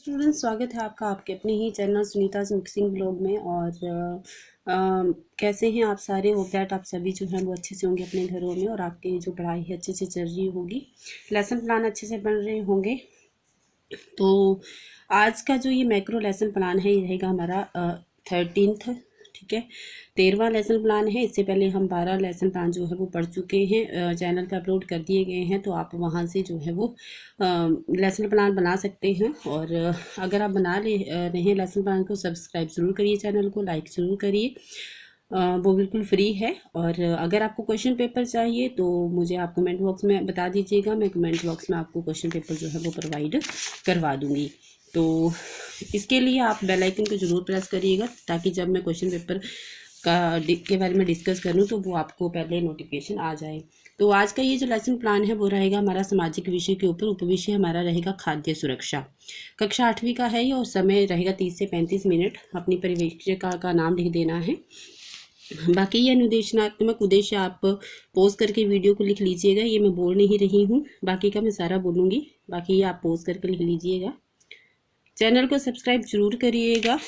Students, स्वागत है आपका आपके अपने ही चैनल सुनीता मिक्सिंग ब्लॉग में। और कैसे हैं आप सारे? होप दैट आप सभी जो हैं वो अच्छे से होंगे अपने घरों में और आपकी जो पढ़ाई है अच्छे से चल रही होगी, लेसन प्लान अच्छे से बन रहे होंगे। तो आज का जो ये मैक्रो लेसन प्लान है ये रहेगा हमारा 13th, ठीक है, 13वां लेसन प्लान है। इससे पहले हम 12 लेसन प्लान जो है वो पढ़ चुके हैं, चैनल पे अपलोड कर दिए गए हैं, तो आप वहाँ से जो है वो लेसन प्लान बना सकते हैं। और अगर आप बना ले रहे हैं लेसन प्लान को, सब्सक्राइब ज़रूर करिए, चैनल को लाइक ज़रूर करिए, वो बिल्कुल फ्री है। और अगर आपको क्वेश्चन पेपर चाहिए तो मुझे आप कमेंट बॉक्स में बता दीजिएगा, मैं कमेंट बॉक्स में आपको क्वेश्चन पेपर जो है वो प्रोवाइड करवा दूँगी। तो इसके लिए आप बेल आइकन को ज़रूर प्रेस करिएगा ताकि जब मैं क्वेश्चन पेपर के बारे में डिस्कस करूं तो वो आपको पहले नोटिफिकेशन आ जाए। तो आज का ये जो लेसन प्लान है वो रहेगा हमारा सामाजिक विषय के ऊपर। उपविषय हमारा रहेगा खाद्य सुरक्षा। कक्षा 8वीं का है ये और समय रहेगा 30 से 35 मिनट। अपनी परिवेशिका का नाम लिख देना है। बाकी ये अनुदेशनात्मक उद्देश्य आप पोज करके वीडियो को लिख लीजिएगा, ये मैं बोल नहीं रही हूँ, बाकी का मैं सारा बोलूँगी, बाकी ये आप पोज करके लिख लीजिएगा। चैनल को सब्सक्राइब जरूर करिएगा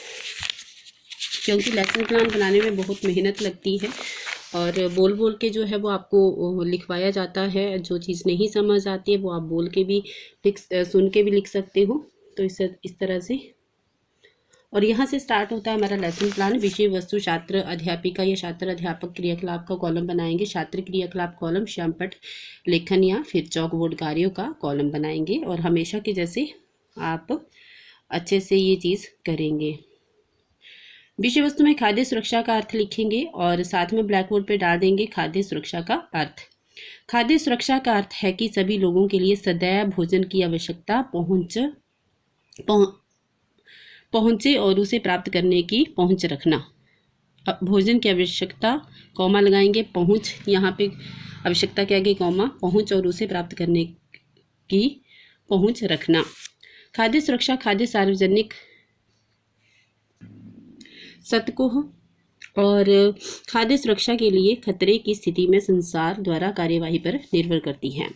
क्योंकि लेसन प्लान बनाने में बहुत मेहनत लगती है और बोल बोल के जो है वो आपको लिखवाया जाता है। जो चीज़ नहीं समझ आती है वो आप बोल के भी सुन के भी लिख सकते हो। तो इस तरह से। और यहाँ से स्टार्ट होता है हमारा लेसन प्लान। विषय वस्तु छात्र अध्यापिका या छात्र अध्यापक क्रियाकलाप का कॉलम बनाएंगे। छात्र क्रियाकलाप कॉलम, श्यामपट लेखन या फिर चौक बोर्ड कार्यों का कॉलम बनाएंगे। और हमेशा की जैसे आप अच्छे से ये चीज़ करेंगे। विषय वस्तु में खाद्य सुरक्षा का अर्थ लिखेंगे और साथ में ब्लैक बोर्ड पे डाल देंगे खाद्य सुरक्षा का अर्थ। खाद्य सुरक्षा का अर्थ है कि सभी लोगों के लिए सदैव भोजन की आवश्यकता पहुंचे और उसे प्राप्त करने की पहुंच रखना। भोजन की आवश्यकता, कॉमा लगाएंगे, पहुंच, यहाँ पे आवश्यकता के आगे कॉमा, पहुंच और उसे प्राप्त करने की पहुंच रखना। खाद्य सुरक्षा खाद्य सार्वजनिक सतकोह और खाद्य सुरक्षा के लिए खतरे की स्थिति में संसार द्वारा कार्यवाही पर निर्भर करती है।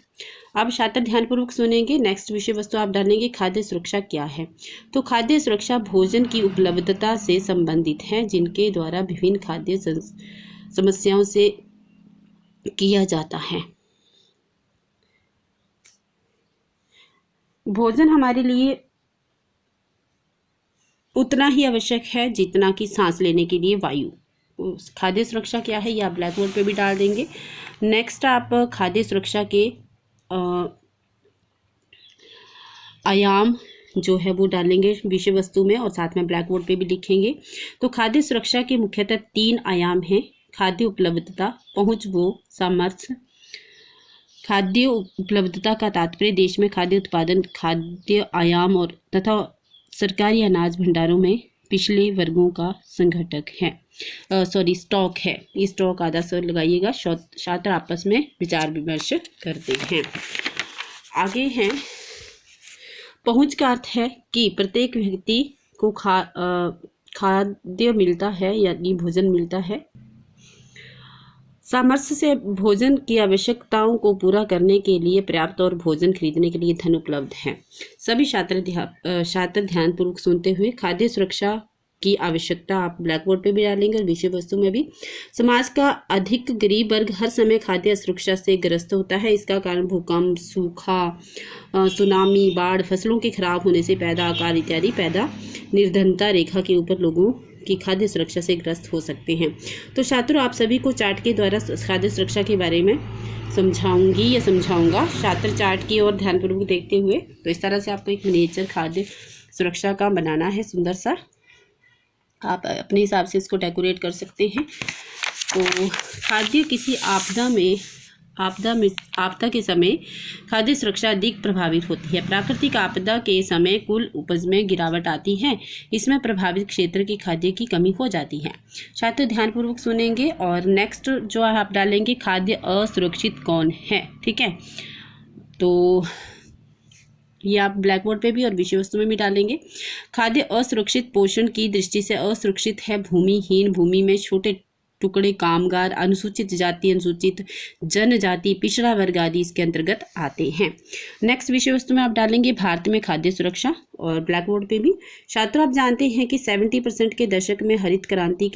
अब छात्र ध्यानपूर्वक सुनेंगे। नेक्स्ट विषय वस्तु आप डालेंगे खाद्य सुरक्षा क्या है। तो खाद्य सुरक्षा भोजन की उपलब्धता से संबंधित है जिनके द्वारा विभिन्न खाद्य समस्याओं से किया जाता है। भोजन हमारे लिए उतना ही आवश्यक है जितना कि सांस लेने के लिए वायु। खाद्य सुरक्षा क्या है ये आप ब्लैक बोर्ड पे भी डाल देंगे। नेक्स्ट आप खाद्य सुरक्षा के आयाम जो है वो डालेंगे विषय वस्तु में और साथ में ब्लैक बोर्ड पे भी लिखेंगे। तो खाद्य सुरक्षा के मुख्यतः 3 आयाम हैं। खाद्य उपलब्धता, पहुंच वो, सामर्थ्य। खाद्य उपलब्धता का तात्पर्य देश में खाद्य उत्पादन, खाद्य आयाम और तथा सरकारी अनाज भंडारों में पिछले वर्गों का संघटक है, स्टॉक है। ये स्टॉक आधा सर लगाइएगा। छात्र आपस में विचार विमर्श करते हैं। आगे हैं पहुंच का अर्थ है कि प्रत्येक व्यक्ति को खाद्य मिलता है यानी भोजन मिलता है। सामर्थ्य से भोजन की आवश्यकताओं को पूरा करने के लिए पर्याप्त और भोजन खरीदने के लिए धन उपलब्ध है। सभी छात्र ध्यानपूर्वक सुनते हुए खाद्य सुरक्षा की आवश्यकता आप ब्लैक बोर्ड पे भी डालेंगे और विषय वस्तु में भी। समाज का अधिक गरीब वर्ग हर समय खाद्य असुरक्षा से ग्रस्त होता है। इसका कारण भूकंप, सूखा, सुनामी, बाढ़, फसलों के खराब होने से पैदा अकाल इत्यादि पैदा निर्धनता रेखा के ऊपर लोगों की खाद्य सुरक्षा से ग्रस्त हो सकते हैं। तो छात्रों आप सभी को चार्ट के द्वारा खाद्य सुरक्षा के बारे में समझाऊंगी या समझाऊंगा। छात्र चार्ट की ओर ध्यानपूर्वक देखते हुए। तो इस तरह से आपको एक मिनिएचर खाद्य सुरक्षा का बनाना है सुंदर सा। आप अपने हिसाब से इसको डेकोरेट कर सकते हैं। तो खाद्य किसी आपदा के समय खाद्य सुरक्षा अधिक प्रभावित होती है। प्राकृतिक आपदा के समय कुल उपज में गिरावट आती है। इसमें प्रभावित क्षेत्र की खाद्य की कमी हो जाती है। छात्र ध्यानपूर्वक सुनेंगे। और नेक्स्ट जो आप डालेंगे खाद्य असुरक्षित कौन है, ठीक है। तो ये आप ब्लैक बोर्ड पे भी और विषय वस्तु में भी डालेंगे। खाद्य असुरक्षित पोषण की दृष्टि से असुरक्षित है भूमिहीन, भूमि में छोटे टुकड़े, कामगार, अनुसूचित जाति, अनुसूचित जनजाति, पिछड़ा वर्ग आदि इसके अंतर्गत आते हैं। नेक्स्ट विषय वस्तु में आप डालेंगे भारत में खाद्य सुरक्षा, और ब्लैक बोर्ड पे भी। छात्रों, आप जानते हैं कि 70% के दशक में हरित क्रांति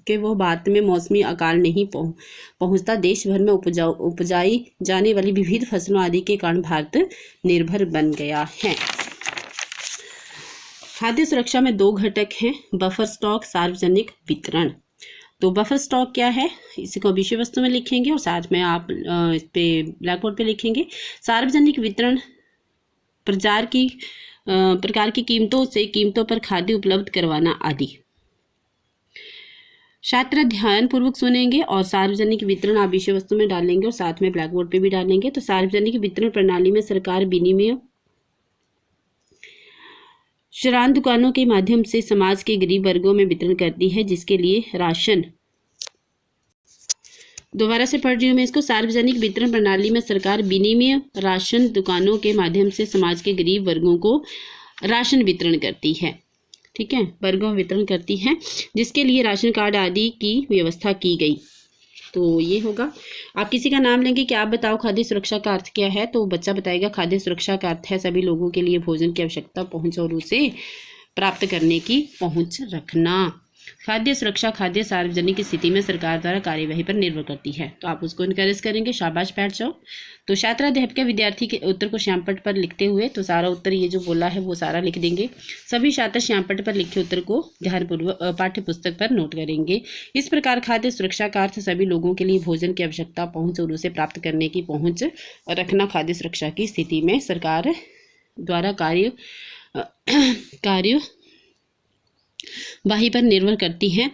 के वो भारत में मौसमी अकाल नहीं पहुंचता। देश भर में उपजाई जाने वाली विविध फसलों आदि के कारण भारत निर्भर बन गया है। खाद्य सुरक्षा में 2 घटक हैं, बफर स्टॉक, सार्वजनिक वितरण। तो बफर स्टॉक क्या है, इसी को विषय वस्तु में लिखेंगे और साथ में आप इस पे ब्लैक बोर्ड पे लिखेंगे। सार्वजनिक वितरण प्रकार की कीमतों पर खाद्य उपलब्ध करवाना आदि। छात्र ध्यान पूर्वक सुनेंगे और सार्वजनिक वितरण आप विषय वस्तु में डालेंगे और साथ में ब्लैक बोर्ड पे भी डालेंगे। तो सार्वजनिक वितरण प्रणाली में सरकार विनिमय किराना दुकानों के माध्यम से समाज के गरीब वर्गों में वितरण करती है, जिसके लिए राशन, दोबारा से पढ़ रही हूँ मैं इसको। सार्वजनिक वितरण प्रणाली में सरकार विनिमय राशन दुकानों के माध्यम से समाज के गरीब वर्गों को राशन वितरण करती है, ठीक है, वर्गों में वितरण करती है, जिसके लिए राशन कार्ड आदि की व्यवस्था की गई। तो ये होगा। आप किसी का नाम लेंगे कि आप बताओ खाद्य सुरक्षा का अर्थ क्या है, तो बच्चा बताएगा खाद्य सुरक्षा का अर्थ है सभी लोगों के लिए भोजन की आवश्यकता, पहुंच और उसे प्राप्त करने की पहुंच रखना। खाद्य सुरक्षा खाद्य सार्वजनिक स्थिति में सरकार द्वारा कार्यवाही पर निर्भर करती है। तो आप उसको इनकरेज करेंगे, शाबाश बैठ जाओ। तो छात्राध्यापक विद्यार्थी के उत्तर को श्यामपट्ट पर लिखते हुए, तो सारा उत्तर ये जो बोला है वो सारा लिख देंगे। सभी छात्र श्यामपट्ट पर लिखे उत्तर को ध्यानपूर्वक पाठ्य पुस्तक पर नोट करेंगे। इस प्रकार खाद्य सुरक्षा का अर्थ सभी लोगों के लिए भोजन की आवश्यकता, पहुंच और उसे प्राप्त करने की पहुंच रखना खाद्य सुरक्षा की स्थिति में सरकार द्वारा कार्यवाही पर निर्भर करती है।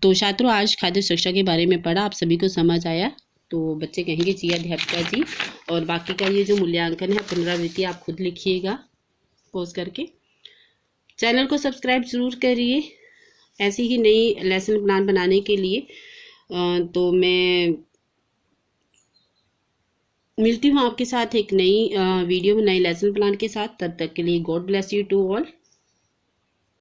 तो छात्रों, आज खाद्य सुरक्षा के बारे में पढ़ा, आप सभी को समझ आया। तो बच्चे कहेंगे जी अध्यापिका जी, और बाकी का ये जो मूल्यांकन है पुनरावृत्ति आप खुद लिखिएगा पॉज करके। चैनल को सब्सक्राइब जरूर करिए ऐसी ही नई लेसन प्लान बनाने के लिए। तो मैं मिलती हूँ आपके साथ एक नई वीडियो में नई लेसन प्लान के साथ। तब तक के लिए God bless you to all.